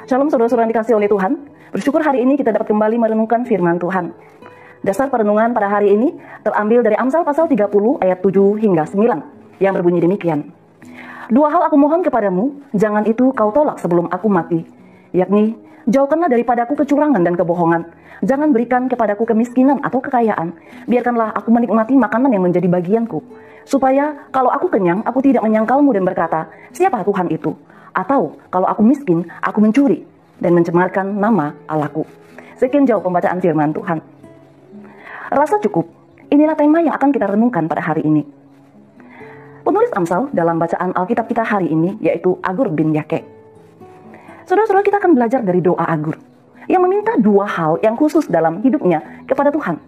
Shalom saudara-saudara yang dikasih oleh Tuhan. Bersyukur hari ini kita dapat kembali merenungkan firman Tuhan. Dasar perenungan pada hari ini terambil dari Amsal pasal 30 ayat 7 hingga 9 yang berbunyi demikian. Dua hal aku mohon kepadamu, jangan itu kau tolak sebelum aku mati, yakni jauhkanlah daripadaku kecurangan dan kebohongan. Jangan berikan kepadaku kemiskinan atau kekayaan. Biarkanlah aku menikmati makanan yang menjadi bagianku, supaya kalau aku kenyang, aku tidak menyangkalmu dan berkata, siapa Tuhan itu? Atau kalau aku miskin, aku mencuri dan mencemarkan nama Allahku. Sekian jauh pembacaan firman Tuhan. Rasa cukup, inilah tema yang akan kita renungkan pada hari ini. Penulis Amsal dalam bacaan Alkitab kita hari ini yaitu Agur bin Yake. Saudara-saudara, kita akan belajar dari doa Agur yang meminta dua hal yang khusus dalam hidupnya kepada Tuhan.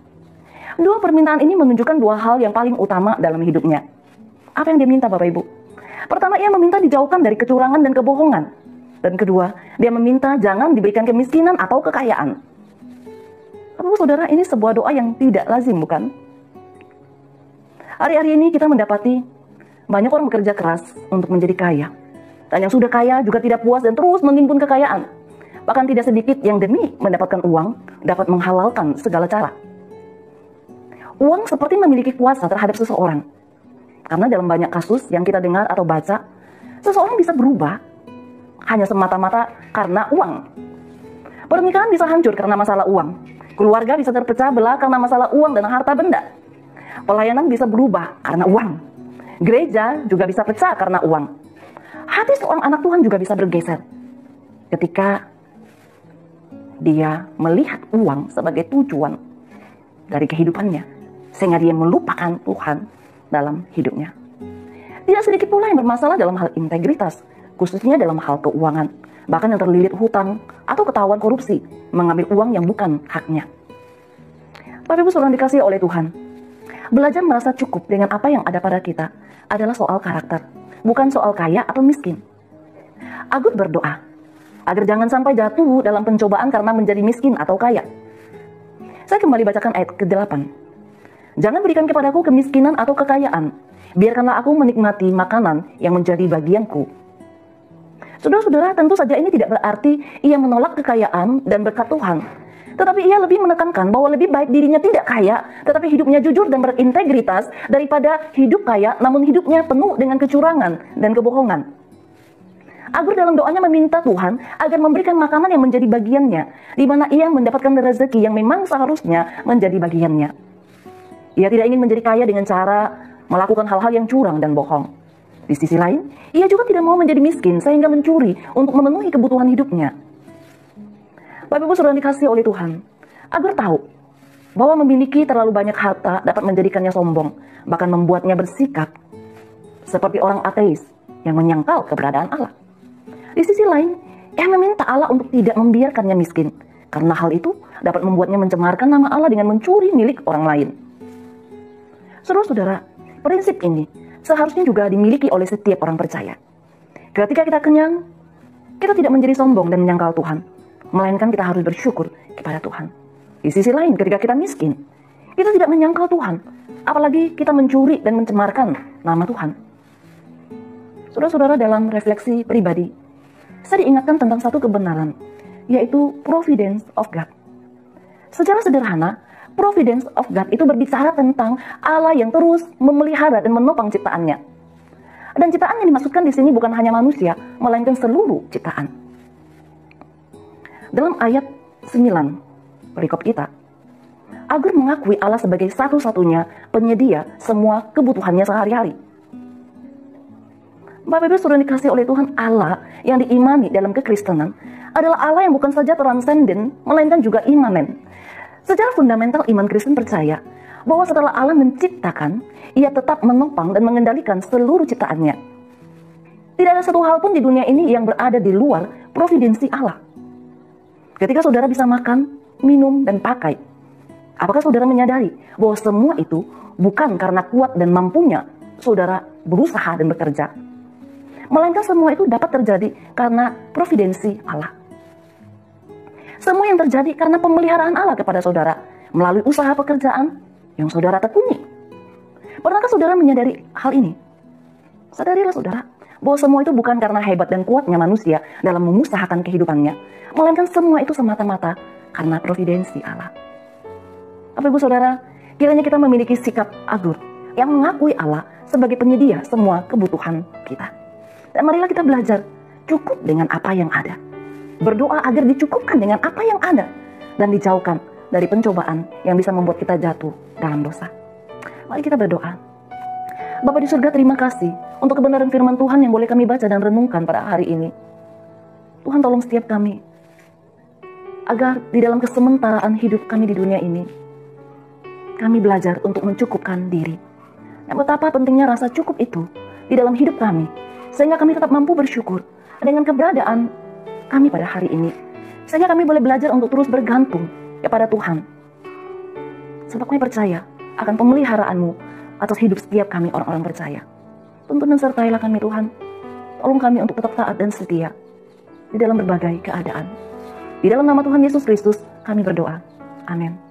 Dua permintaan ini menunjukkan dua hal yang paling utama dalam hidupnya. Apa yang dia minta, Bapak Ibu? Pertama, ia meminta dijauhkan dari kecurangan dan kebohongan. Dan kedua, dia meminta jangan diberikan kemiskinan atau kekayaan. Bapak saudara, ini sebuah doa yang tidak lazim, bukan? Hari-hari ini kita mendapati banyak orang bekerja keras untuk menjadi kaya. Dan yang sudah kaya juga tidak puas dan terus menghimpun kekayaan. Bahkan tidak sedikit yang demi mendapatkan uang dapat menghalalkan segala cara. Uang seperti memiliki kuasa terhadap seseorang. Karena dalam banyak kasus yang kita dengar atau baca, seseorang bisa berubah hanya semata-mata karena uang. Pernikahan bisa hancur karena masalah uang. Keluarga bisa terpecah belah karena masalah uang dan harta benda. Pelayanan bisa berubah karena uang. Gereja juga bisa pecah karena uang. Hati seorang anak Tuhan juga bisa bergeser ketika dia melihat uang sebagai tujuan dari kehidupannya, sehingga dia melupakan Tuhan dalam hidupnya. Tidak sedikit pula yang bermasalah dalam hal integritas, khususnya dalam hal keuangan, bahkan yang terlilit hutang atau ketahuan korupsi, mengambil uang yang bukan haknya. Bapak Ibu saudara dikasihi oleh Tuhan, belajar merasa cukup dengan apa yang ada pada kita adalah soal karakter, bukan soal kaya atau miskin. Agur berdoa agar jangan sampai jatuh dalam pencobaan karena menjadi miskin atau kaya. Saya kembali bacakan ayat ke-8. Jangan berikan kepadaku kemiskinan atau kekayaan. Biarkanlah aku menikmati makanan yang menjadi bagianku. Saudara-saudara, tentu saja ini tidak berarti ia menolak kekayaan dan berkat Tuhan. Tetapi ia lebih menekankan bahwa lebih baik dirinya tidak kaya, tetapi hidupnya jujur dan berintegritas, daripada hidup kaya namun hidupnya penuh dengan kecurangan dan kebohongan. Agur dalam doanya meminta Tuhan agar memberikan makanan yang menjadi bagiannya, di mana ia mendapatkan rezeki yang memang seharusnya menjadi bagiannya. Ia tidak ingin menjadi kaya dengan cara melakukan hal-hal yang curang dan bohong. Di sisi lain, ia juga tidak mau menjadi miskin sehingga mencuri untuk memenuhi kebutuhan hidupnya. Bapak Ibu saudara dikasihi oleh Tuhan, Agur tahu bahwa memiliki terlalu banyak harta dapat menjadikannya sombong, bahkan membuatnya bersikap seperti orang ateis yang menyangkal keberadaan Allah. Di sisi lain, ia meminta Allah untuk tidak membiarkannya miskin, karena hal itu dapat membuatnya mencemarkan nama Allah dengan mencuri milik orang lain. Saudara-saudara, prinsip ini seharusnya juga dimiliki oleh setiap orang percaya. Ketika kita kenyang, kita tidak menjadi sombong dan menyangkal Tuhan, melainkan kita harus bersyukur kepada Tuhan. Di sisi lain, ketika kita miskin, kita tidak menyangkal Tuhan, apalagi kita mencuri dan mencemarkan nama Tuhan. Saudara-saudara, dalam refleksi pribadi, saya diingatkan tentang satu kebenaran, yaitu providence of God. Secara sederhana, providence of God itu berbicara tentang Allah yang terus memelihara dan menopang ciptaannya. Dan ciptaan yang dimaksudkan di sini bukan hanya manusia, melainkan seluruh ciptaan. Dalam ayat 9 perikop kita, Agur mengakui Allah sebagai satu-satunya penyedia semua kebutuhannya sehari-hari. Bapak Ibu saudara dikasihi oleh Tuhan, Allah yang diimani dalam kekristenan adalah Allah yang bukan saja transenden, melainkan juga imanen. Secara fundamental iman Kristen percaya bahwa setelah Allah menciptakan, ia tetap menopang dan mengendalikan seluruh ciptaannya. Tidak ada satu hal pun di dunia ini yang berada di luar providensi Allah. Ketika saudara bisa makan, minum, dan pakai, apakah saudara menyadari bahwa semua itu bukan karena kuat dan mampunya saudara berusaha dan bekerja, melainkan semua itu dapat terjadi karena providensi Allah. Semua yang terjadi karena pemeliharaan Allah kepada saudara melalui usaha pekerjaan yang saudara tekuni. Pernahkah saudara menyadari hal ini? Sadarilah saudara, bahwa semua itu bukan karena hebat dan kuatnya manusia dalam mengusahakan kehidupannya, melainkan semua itu semata-mata karena providensi Allah. Bapak Ibu Saudara, kiranya kita memiliki sikap agur yang mengakui Allah sebagai penyedia semua kebutuhan kita. Dan marilah kita belajar cukup dengan apa yang ada. Berdoa agar dicukupkan dengan apa yang ada dan dijauhkan dari pencobaan yang bisa membuat kita jatuh dalam dosa. Mari kita berdoa. Bapa di surga, terima kasih untuk kebenaran firman Tuhan yang boleh kami baca dan renungkan pada hari ini. Tuhan, tolong setiap kami agar di dalam kesementaraan hidup kami di dunia ini, kami belajar untuk mencukupkan diri. Dan betapa pentingnya rasa cukup itu di dalam hidup kami, sehingga kami tetap mampu bersyukur dengan keberadaan kami pada hari ini. Sehingga kami boleh belajar untuk terus bergantung kepada Tuhan. Sebab kami percaya akan pemeliharaanmu atas hidup setiap kami orang-orang percaya. Tuntun dan sertailah kami Tuhan. Tolong kami untuk tetap taat dan setia di dalam berbagai keadaan. Di dalam nama Tuhan Yesus Kristus kami berdoa. Amin.